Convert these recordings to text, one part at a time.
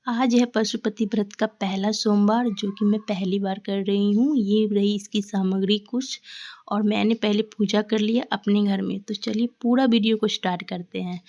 आज है पशुपति व्रत का पहला सोमवार जो कि मैं पहली बार कर रही हूँ। ये रही इसकी सामग्री कुछ और मैंने पहले पूजा कर लिया अपने घर में। तो चलिए पूरा वीडियो को स्टार्ट करते हैं।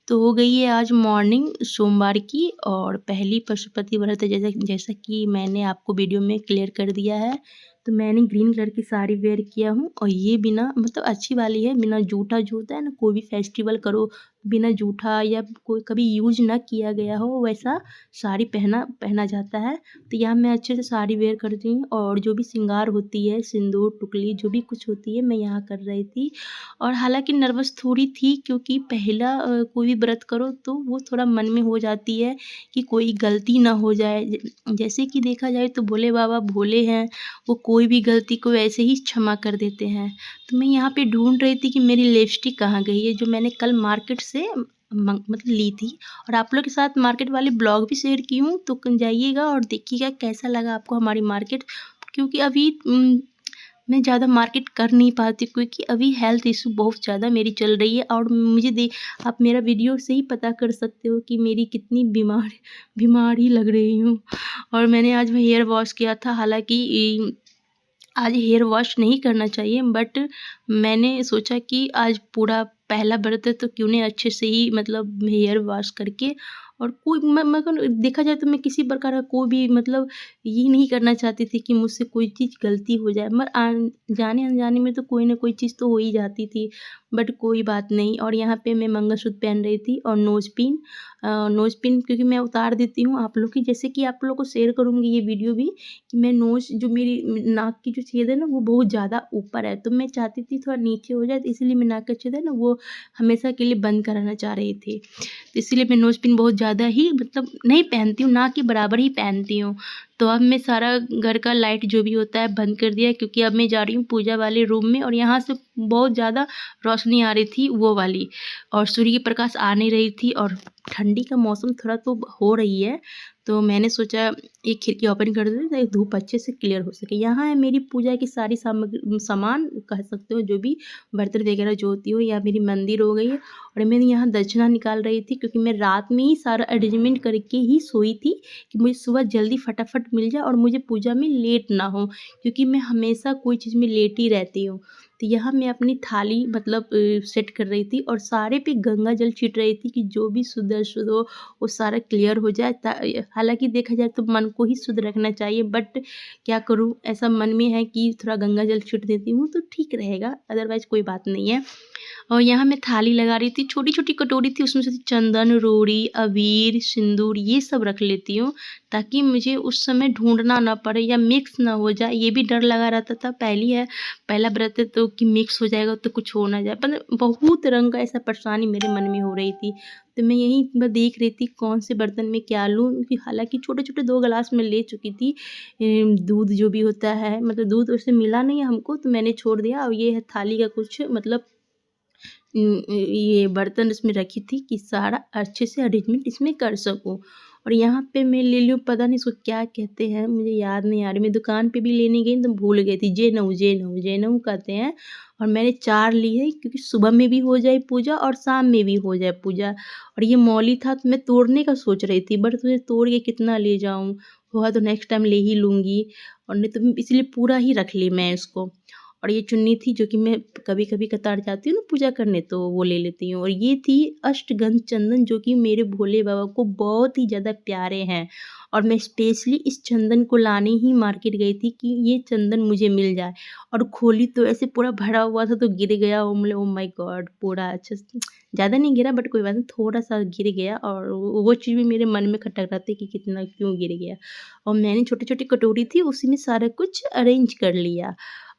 तो हो गई है आज मॉर्निंग सोमवार की और पहली पशुपति व्रत है जैसा जैसा कि मैंने आपको वीडियो में क्लियर कर दिया है। तो मैंने ग्रीन कलर की साड़ी वेयर किया हूँ और ये बिना मतलब अच्छी वाली है, बिना जूठा जो होता है ना, कोई भी फेस्टिवल करो बिना जूठा या कोई कभी यूज ना किया गया हो वैसा साड़ी पहना जाता है। तो यहाँ मैं अच्छे से साड़ी वेयर करती हूँ और जो भी श्रृंगार होती है, सिंदूर टिकुली जो भी कुछ होती है मैं यहाँ कर रही थी। और हालांकि नर्वस थोड़ी थी क्योंकि पहला कोई भी व्रत करो तो वो थोड़ा मन में हो जाती है कि कोई गलती ना हो जाए। जैसे कि देखा जाए तो भोले बाबा भोले हैं, वो कोई भी गलती को ऐसे ही क्षमा कर देते हैं। तो मैं यहाँ पे ढूंढ रही थी कि मेरी लिपस्टिक कहाँ गई है, जो मैंने कल मार्केट से मतलब ली थी। और आप लोग के साथ मार्केट वाले ब्लॉग भी शेयर की हूँ, तो जाइएगा और देखिएगा कैसा लगा आपको हमारी मार्केट। क्योंकि अभी मैं ज़्यादा मार्केट कर नहीं पाती क्योंकि अभी हेल्थ इशू बहुत ज़्यादा मेरी चल रही है। और मुझे आप मेरा वीडियो से ही पता कर सकते हो कि मेरी कितनी बीमारी लग रही हूँ। और मैंने आज हेयर वॉश किया था, हालांकि आज हेयर वॉश नहीं करना चाहिए बट मैंने सोचा कि आज पूरा पहला व्रत है तो क्यों नहीं अच्छे से ही मतलब हेयर वॉश करके। और कोई मैं देखा जाए तो मैं किसी प्रकार का कोई भी मतलब ये नहीं करना चाहती थी कि मुझसे कोई चीज़ गलती हो जाए, मगर जाने अनजाने में तो कोई ना कोई चीज़ तो हो ही जाती थी। बट कोई बात नहीं। और यहाँ पे मैं मंगलसूत्र पहन रही थी और नोज पिन क्योंकि मैं उतार देती हूँ आप लोग की, जैसे कि आप लोग को शेयर करूँगी ये वीडियो भी कि मैं नोज़ जो मेरी नाक की जो छेद है ना वो बहुत ज़्यादा ऊपर है, तो मैं चाहती थी थोड़ा नीचे हो जाए, तो इसलिए मैं नाक का छेद है ना वो हमेशा के लिए बंद कराना चाह रही थी। तो इसीलिए मैं नोज़ पिन बहुत ज़्यादा ही मतलब नहीं पहनती हूँ, ना के बराबर ही पहनती हूँ। तो अब मैं सारा घर का लाइट जो भी होता है बंद कर दिया क्योंकि अब मैं जा रही हूँ पूजा वाले रूम में और यहाँ से बहुत ज़्यादा रोशनी आ रही थी वो वाली, और सूर्य की प्रकाश आ नहीं रही थी और ठंडी का मौसम थोड़ा तो हो रही है। तो मैंने सोचा एक खिड़की ओपन कर दें ताकि धूप अच्छे से क्लियर हो सके। यहाँ है मेरी पूजा की सारी सामान कह सकते हो, जो भी बर्तन वगैरह जो होती हो, या मेरी मंदिर हो गई है। और मैं यहाँ दक्षिणा निकाल रही थी क्योंकि मैं रात में ही सारा अरेंजमेंट करके ही सोई थी कि मुझे सुबह जल्दी फटाफट मिल जाए और मुझे पूजा में लेट ना हो, क्योंकि मैं हमेशा कोई चीज़ में लेट ही रहती हूँ। तो यहाँ मैं अपनी थाली मतलब सेट कर रही थी और सारे पे गंगा जल छीट रही थी कि जो भी शुद्ध अशुद्ध हो वो सारा क्लियर हो जाए। हालांकि देखा जाए तो मन को ही शुद्ध रखना चाहिए, बट क्या करूँ, ऐसा मन में है कि थोड़ा गंगा जल छीट देती हूँ तो ठीक रहेगा, अदरवाइज़ कोई बात नहीं है। और यहाँ मैं थाली लगा रही थी, छोटी-छोटी कटोरी थी, उसमें से चंदन, रोड़ी, अबीर, सिंदूर ये सब रख लेती हूँ ताकि मुझे उस समय ढूँढना ना पड़े या मिक्स ना हो जाए, ये भी डर लगा रहता था। पहला व्रत है तो कि मिक्स हो जाएगा तो कुछ हो ना जाए, मतलब बहुत रंग का ऐसा परेशानी मेरे मन में हो रही थी। तो मैं यही देख रही थी कौन से बर्तन में क्या लूँ, क्योंकि हालाँकि छोटे-छोटे 2 गिलास मैं ले चुकी थी। दूध जो भी होता है, मतलब दूध वैसे मिला नहीं है हमको तो मैंने छोड़ दिया। और ये है थाली का कुछ मतलब ये बर्तन इसमें रखी थी कि सारा अच्छे से अरेंजमेंट इसमें कर सकूँ। और यहाँ पे मैं ले लूँ, पता नहीं इसको क्या कहते हैं, मुझे याद नहीं आ रही। मैं दुकान पे भी लेने गई तो भूल गई थी। जेनऊ कहते हैं। और मैंने 4 ली है क्योंकि सुबह में भी हो जाए पूजा और शाम में भी हो जाए पूजा। और ये मौली था तो मैं तोड़ने का सोच रही थी, बट मुझे तोड़ के कितना ले जाऊँ, हुआ तो नेक्स्ट टाइम ले ही लूँगी। और नहीं तो इसलिए पूरा ही रख ली मैं इसको। और ये चुन्नी थी जो कि मैं कभी-कभी कतार जाती हूँ ना पूजा करने तो वो ले लेती हूँ। और ये थी अष्टगंध चंदन जो कि मेरे भोले बाबा को बहुत ही ज़्यादा प्यारे हैं। और मैं स्पेशली इस चंदन को लाने ही मार्केट गई थी कि ये चंदन मुझे मिल जाए। और खोली तो ऐसे पूरा भरा हुआ था तो गिर गया, ओ मतलब ओह माय गॉड! पूरा अच्छे से ज़्यादा नहीं गिरा बट कोई बात नहीं, थोड़ा-सा गिर गया। और वो चीज़ भी मेरे मन में खटक रहा था कि कितना क्यों गिर गया। और मैंने छोटी-छोटी कटोरी थी उसी में सारा कुछ अरेंज कर लिया।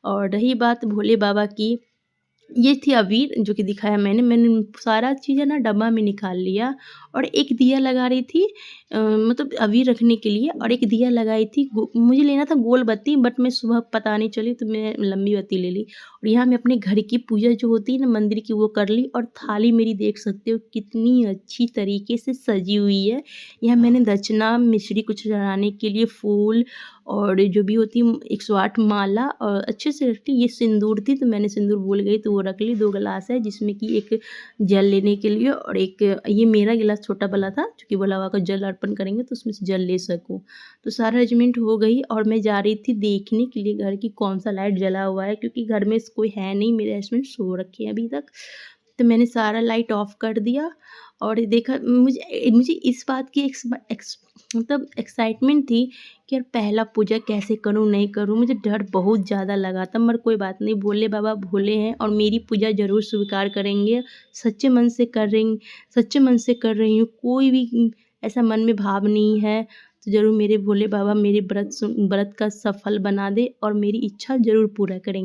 और रही बात भोले बाबा की, ये थी अबीर जो कि दिखाया मैंने सारा चीज़ है ना डब्बा में निकाल लिया। और एक दिया लगा रही थी मतलब अबीर रखने के लिए। और एक दिया लगाई थी, मुझे लेना था गोल बत्ती बट मैं सुबह पता नहीं चली तो मैं लंबी बत्ती ले ली। और यहाँ मैं अपने घर की पूजा जो होती है ना मंदिर की वो कर ली। और थाली मेरी देख सकते हो कितनी अच्छी तरीके से सजी हुई है। यहाँ मैंने दक्षिणा मिश्री कुछ चढ़ाने के लिए फूल और जो भी होती 108 माला और अच्छे से रख ली। ये सिंदूर थी तो मैंने सिंदूर भूल गई तो वो रख ली। 2 गिलास है जिसमें कि एक जल लेने के लिए और एक ये मेरा गिलास छोटा वाला था क्योंकि भोला बाबा को जल अर्पण करेंगे तो उसमें से जल ले सकूँ। तो सारा अरेंजमेंट हो गई और मैं जा रही थी देखने के लिए घर की कौन सा लाइट जला हुआ है क्योंकि घर में कोई है नहीं, मेरे हस्बैंड सो रखे हैं अभी तक। तो मैंने सारा लाइट ऑफ कर दिया और देखा मुझे मुझे इस बात की मतलब एक्साइटमेंट थी कि यार पहला पूजा कैसे करूँ नहीं करूँ। मुझे डर बहुत ज़्यादा लगा था मगर कोई बात नहीं, भोले बाबा भोले हैं और मेरी पूजा ज़रूर स्वीकार करेंगे। सच्चे मन से कर रही हूँ, कोई भी ऐसा मन में भाव नहीं है। तो ज़रूर मेरे भोले बाबा मेरे व्रत का सफल बना दे और मेरी इच्छा ज़रूर पूरा करेंगे।